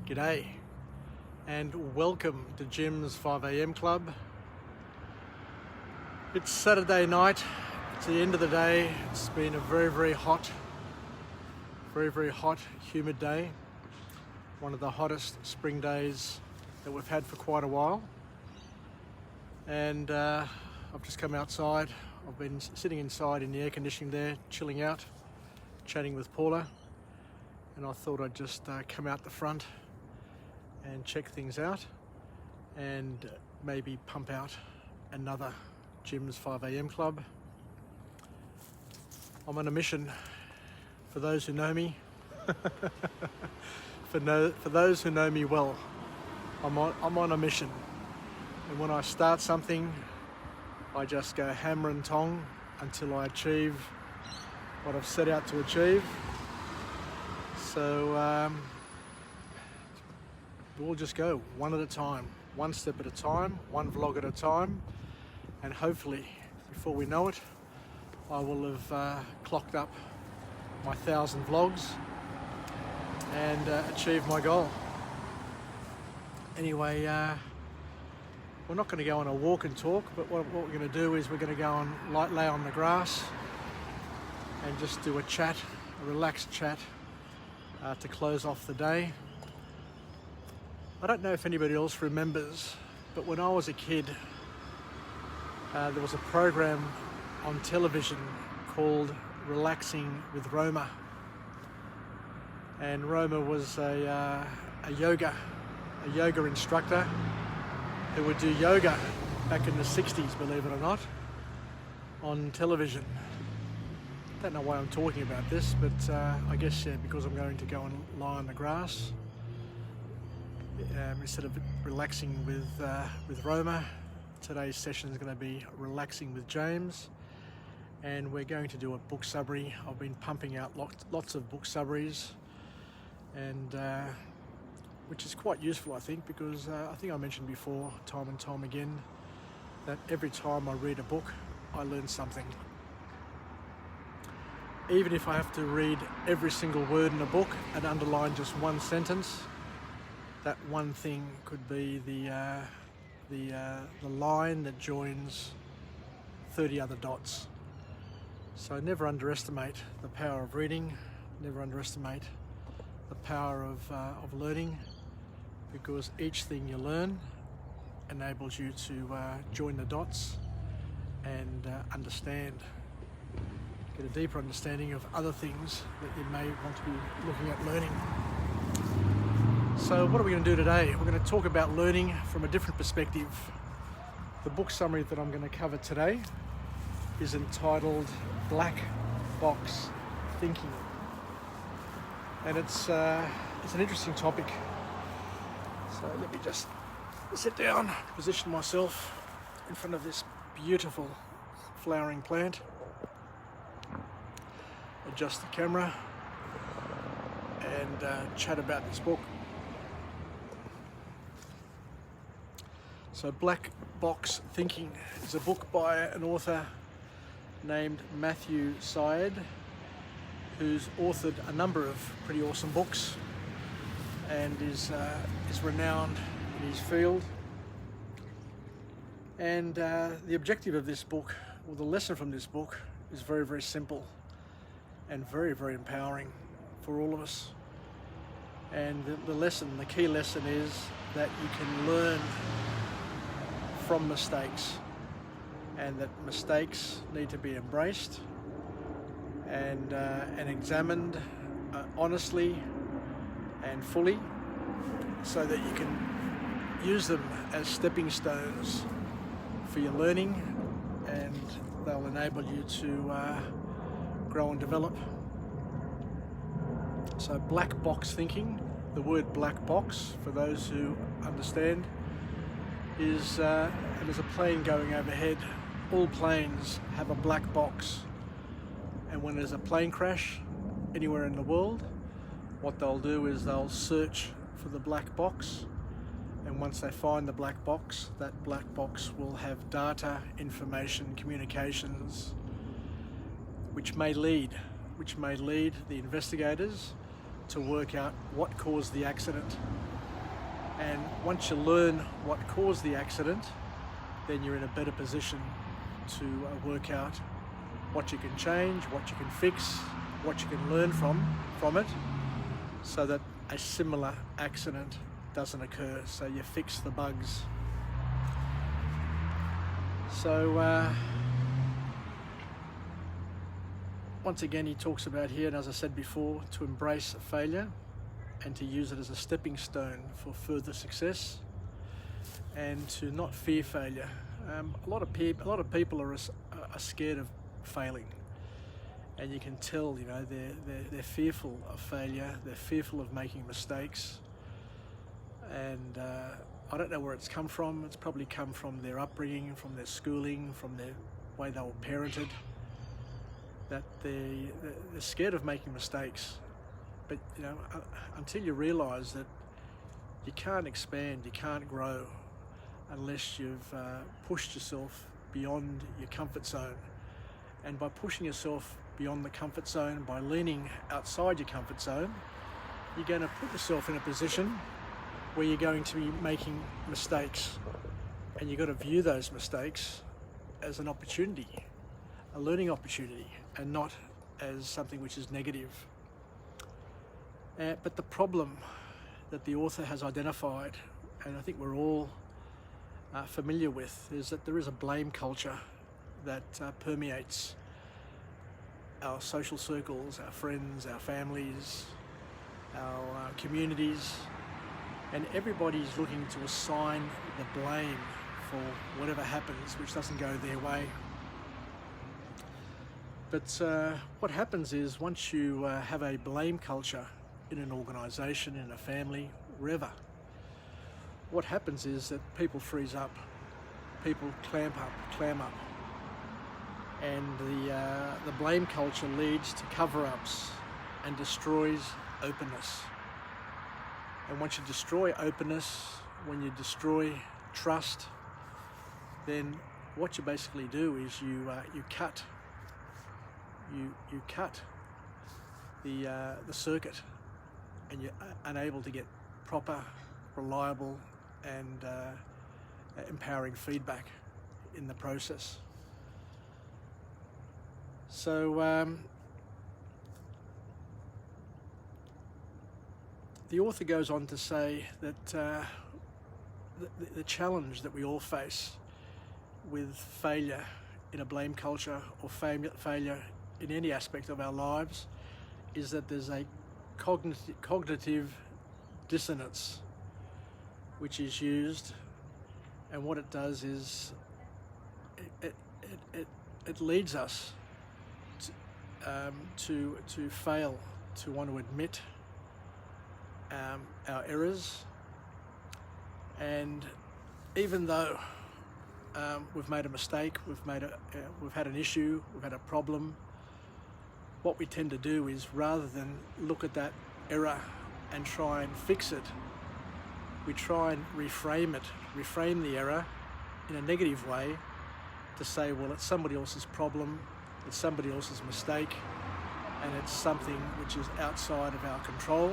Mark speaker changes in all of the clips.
Speaker 1: G'day and welcome to Jim's 5am Club. It's Saturday night, it's the end of the day. It's been a very hot, humid day. One of the hottest spring days that we've had for quite a while. And I've just come outside. I've been sitting inside in the air conditioning there, chilling out, chatting with Paula. And I thought I'd just come out the front and check things out and maybe pump out another Jim's 5am Club. I'm on a mission. For those who know me, for those who know me well, I'm on a mission. And when I start something, I just go hammer and tong until I achieve what I've set out to achieve. So we'll just go one at a time, one step at a time, one vlog at a time, and hopefully before we know it I will have clocked up my 1,000 vlogs and achieved my goal. Anyway, we're not going to go on a walk and talk, but what we're going to do is we're going to go and lay on the grass and just do a chat, a relaxed chat to close off the day. I don't know if anybody else remembers, but when I was a kid, there was a program on television called Relaxing with Roma. And Roma was a yoga instructor who would do yoga back in the 60s, believe it or not, on television. I don't know why I'm talking about this, but I guess because I'm going to go and lie on the grass instead of relaxing with Roma. Today's session is going to be relaxing with James, and we're going to do a book summary. I've been pumping out lots of book summaries, and which is quite useful, I think, because I think I mentioned before, time and time again, that every time I read a book, I learn something. Even if I have to read every single word in a book and underline just one sentence, that one thing could be the line that joins 30 other dots. So never underestimate the power of reading, never underestimate the power of learning, because each thing you learn enables you to join the dots and understand, get a deeper understanding of other things that you may want to be looking at learning. So what are we going to do today? We're going to talk about learning from a different perspective. The book summary that I'm going to cover today is entitled Black Box Thinking. And it's an interesting topic. So let me just sit down, position myself in front of this beautiful flowering plant, adjust the camera, and chat about this book. So Black Box Thinking is a book by an author named Matthew Syed, who's authored a number of pretty awesome books and is renowned in his field. And the objective of this book, or the lesson from this book, is very simple and very empowering for all of us. And the key lesson is that you can learn from mistakes, and that mistakes need to be embraced and examined honestly and fully, so that you can use them as stepping stones for your learning, and they'll enable you to grow and develop. So black box thinking, the word black box, for those who understand, is there's a plane going overhead. All planes have a black box, and when there's a plane crash anywhere in the world, what they'll do is they'll search for the black box, and once they find the black box, that black box will have data, information, communications, which may lead the investigators to work out what caused the accident, And once you learn what caused the accident, then you're in a better position to work out what you can change, what you can fix, what you can learn from it, so that a similar accident doesn't occur. So you fix the bugs. So once again, he talks about here, and as I said before, to embrace failure and to use it as a stepping stone for further success, and to not fear failure. A lot of people are scared of failing, and you can tell, you know, they're fearful of failure. They're fearful of making mistakes, and I don't know where it's come from. It's probably come from their upbringing, from their schooling, from their way they were parented. That they're scared of making mistakes. But you know, until you realise that you can't expand, you can't grow unless you've pushed yourself beyond your comfort zone. And by pushing yourself beyond the comfort zone, by leaning outside your comfort zone, you're going to put yourself in a position where you're going to be making mistakes. And you've got to view those mistakes as an opportunity, a learning opportunity, and not as something which is negative. But the problem that the author has identified, and I think we're all familiar with, is that there is a blame culture that permeates our social circles, our friends, our families, our communities, and everybody's looking to assign the blame for whatever happens which doesn't go their way. But what happens is, once you have a blame culture in an organisation, in a family, wherever, what happens is that people freeze up, people clam up, and the blame culture leads to cover-ups and destroys openness. And once you destroy openness, when you destroy trust, then what you basically do is you cut the circuit, and you're unable to get proper, reliable and empowering feedback in the process. So the author goes on to say that the challenge that we all face with failure in a blame culture, or failure in any aspect of our lives, is that there's a cognitive dissonance which is used, and what it does is it leads us to fail to want to admit our errors. And even though we've made a mistake, we've had an issue, we've had a problem, what we tend to do is, rather than look at that error and try and fix it, we try and reframe the error in a negative way, to say, well, it's somebody else's problem, it's somebody else's mistake, and it's something which is outside of our control,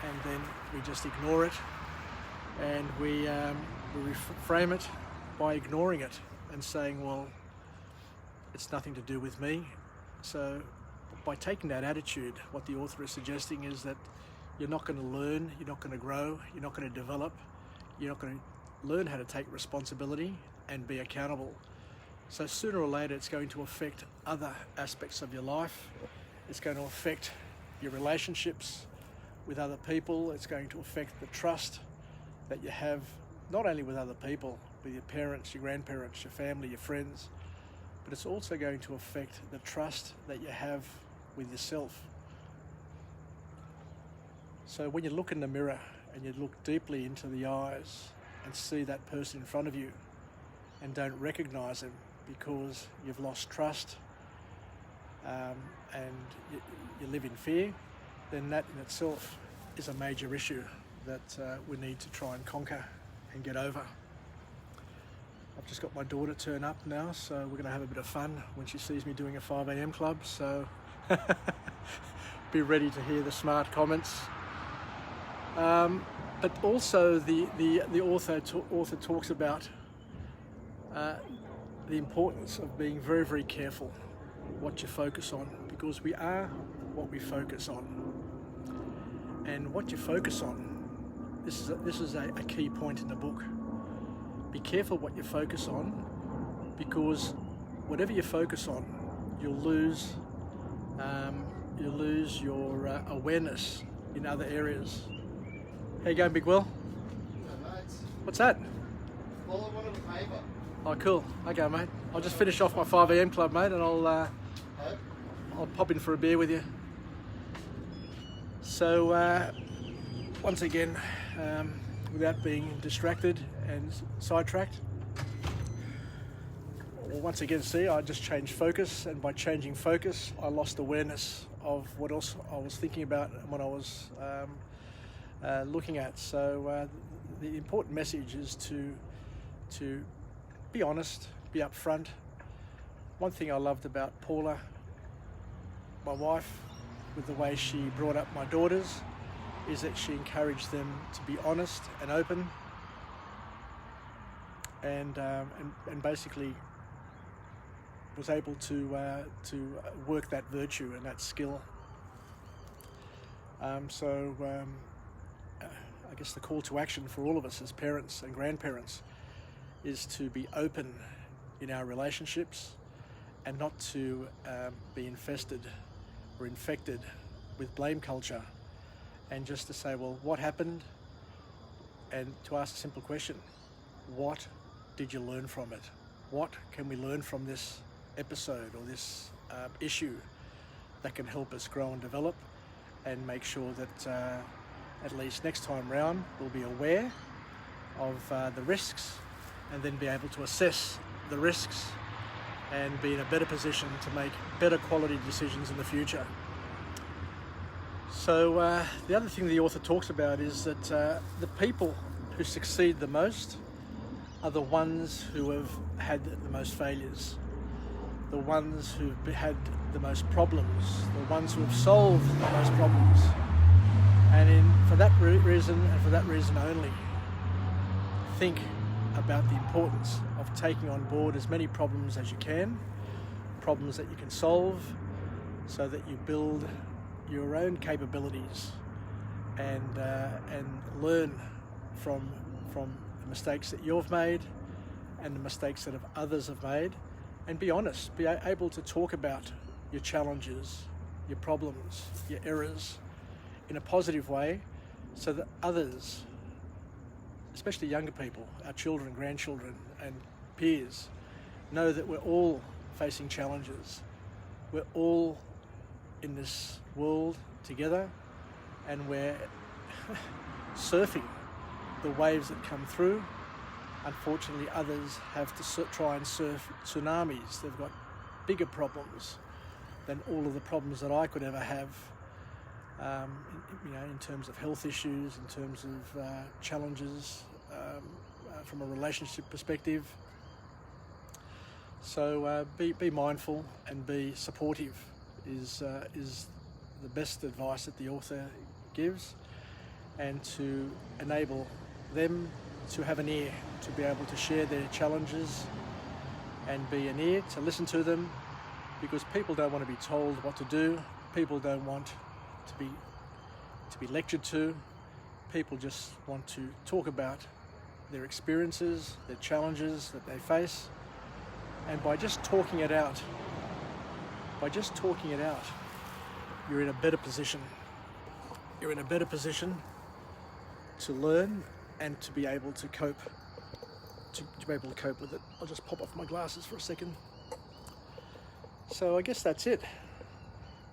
Speaker 1: and then we just ignore it, and we reframe it by ignoring it and saying, well, it's nothing to do with me. So by taking that attitude, what the author is suggesting is that you're not going to learn, you're not going to grow, you're not going to develop, you're not going to learn how to take responsibility and be accountable. So sooner or later, it's going to affect other aspects of your life. It's going to affect your relationships with other people. It's going to affect the trust that you have, not only with other people, with your parents, your grandparents, your family, your friends, but it's also going to affect the trust that you have with yourself. So when you look in the mirror and you look deeply into the eyes and see that person in front of you and don't recognize them because you've lost trust, and you live in fear, then that in itself is a major issue that we need to try and conquer and get over. I've just got my daughter turn up now, so we're going to have a bit of fun when she sees me doing a 5 a.m. club, so be ready to hear the smart comments. But also the author talks about the importance of being very, very careful what you focus on, because we are what we focus on. And what you focus on, this is a key point in the book. Be careful what you focus on, because whatever you focus on, you'll lose your awareness in other areas. How you going, Big Will?
Speaker 2: Yeah, mate.
Speaker 1: What's that?
Speaker 2: All I wanted a paper.
Speaker 1: Oh, cool. Okay, mate. I'll just finish off my 5 AM club, mate, and I'll pop in for a beer with you. So, once again, without being distracted and sidetracked, once again, see, I just changed focus, and by changing focus, I lost awareness of what else I was thinking about and what I was looking at. So, the important message is to be honest, be upfront. One thing I loved about Paula, my wife, with the way she brought up my daughters, is that she encouraged them to be honest and open, and basically was able to work that virtue and that skill. I guess the call to action for all of us as parents and grandparents is to be open in our relationships and not to be infested or infected with blame culture, and just to say, well, what happened? And to ask a simple question: what did you learn from it? What can we learn from this episode or this issue that can help us grow and develop, and make sure that at least next time round we'll be aware of the risks, and then be able to assess the risks and be in a better position to make better quality decisions in the future. So the other thing the author talks about is that the people who succeed the most are the ones who have had the most failures, the ones who've had the most problems, the ones who have solved the most problems. And for that reason, and for that reason only, think about the importance of taking on board as many problems as you can, problems that you can solve, so that you build your own capabilities and learn from the mistakes that you've made and the mistakes that others have made, and be honest, be able to talk about your challenges, your problems, your errors in a positive way, so that others, especially younger people, our children, grandchildren and peers, know that we're all facing challenges. We're all in this world together, and we're surfing the waves that come through. Unfortunately, others have to try and surf tsunamis. They've got bigger problems than all of the problems that I could ever have, in terms of health issues, in terms of challenges from a relationship perspective. So be mindful and be supportive is the best advice that the author gives, and to enable them to have an ear, to be able to share their challenges and be an ear to listen to them, because people don't want to be told what to do. People don't want to be lectured to. People just want to talk about their experiences, their challenges that they face, and by just talking it out, you're in a better position. You're in a better position to learn and to be able to cope. To be able to cope with it. I'll just pop off my glasses for a second. So I guess that's it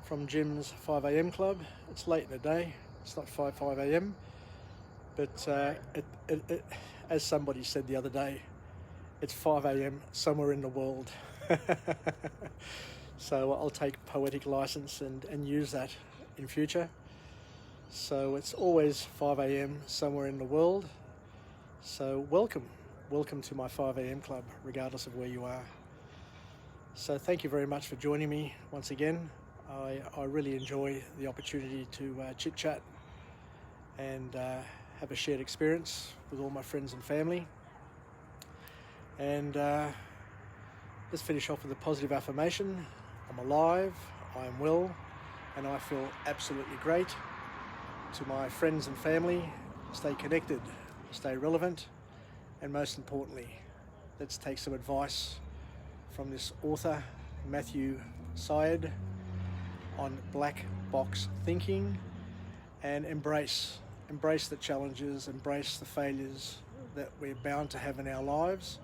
Speaker 1: from Jim's 5 AM club. It's late in the day. It's not 5 AM, but as somebody said the other day, it's 5 AM somewhere in the world. So I'll take poetic license and use that in future. So it's always 5 AM somewhere in the world. So welcome to my 5 AM club, regardless of where you are. So thank you very much for joining me once again. I really enjoy the opportunity to chit chat and have a shared experience with all my friends and family. And let's finish off with a positive affirmation. I'm alive, I am well, and I feel absolutely great. To my friends and family, stay connected, stay relevant, and most importantly, let's take some advice from this author, Matthew Syed, on black box thinking, and embrace the challenges, embrace the failures that we're bound to have in our lives,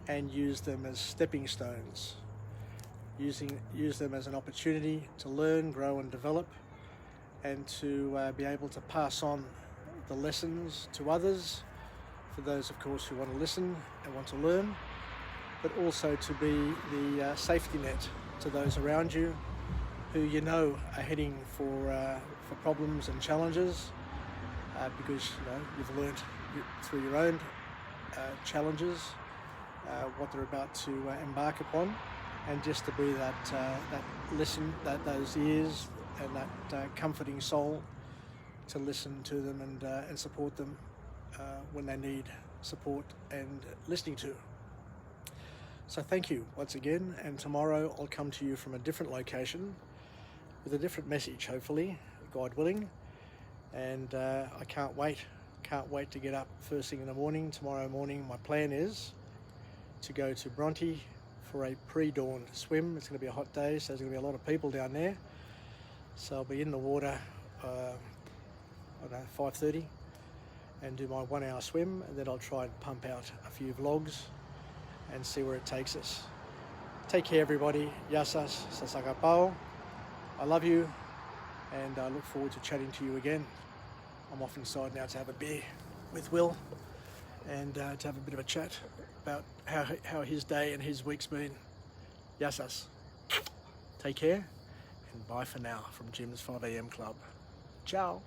Speaker 1: and use them as stepping stones. Use them as an opportunity to learn, grow and develop, and to be able to pass on the lessons to others, for those of course who want to listen and want to learn, but also to be the safety net to those around you who you know are heading for problems and challenges, because you've learned through your own challenges what they're about to embark upon, and just to be that those ears and that comforting soul to listen to them and support them when they need support and listening to. So thank you once again, and tomorrow I'll come to you from a different location with a different message, hopefully, God willing. And I can't wait to get up first thing in the morning. Tomorrow morning my plan is to go to Bronte for a pre-dawn swim. It's going to be a hot day, so there's going to be a lot of people down there. So I'll be in the water, 5:30, and do my 1 hour swim, and then I'll try and pump out a few vlogs and see where it takes us. Take care everybody. Yasas, sasagapao. I love you, and I look forward to chatting to you again. I'm off inside now to have a beer with Will, and to have a bit of a chat about how his day and his week's been. Yasas. Take care, and bye for now from Jim's 5am Club. Ciao.